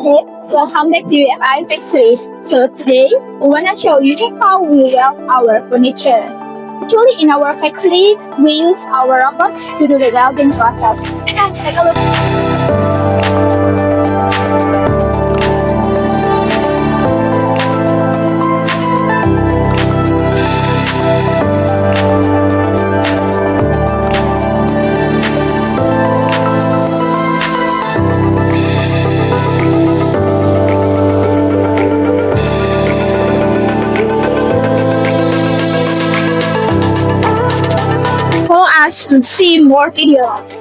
Hey, welcome back to UFI Factory. So today, we want to show you how we weld our furniture. Actually, in our factory, we use our robots to do the welding process. And take a look. For us to see more video.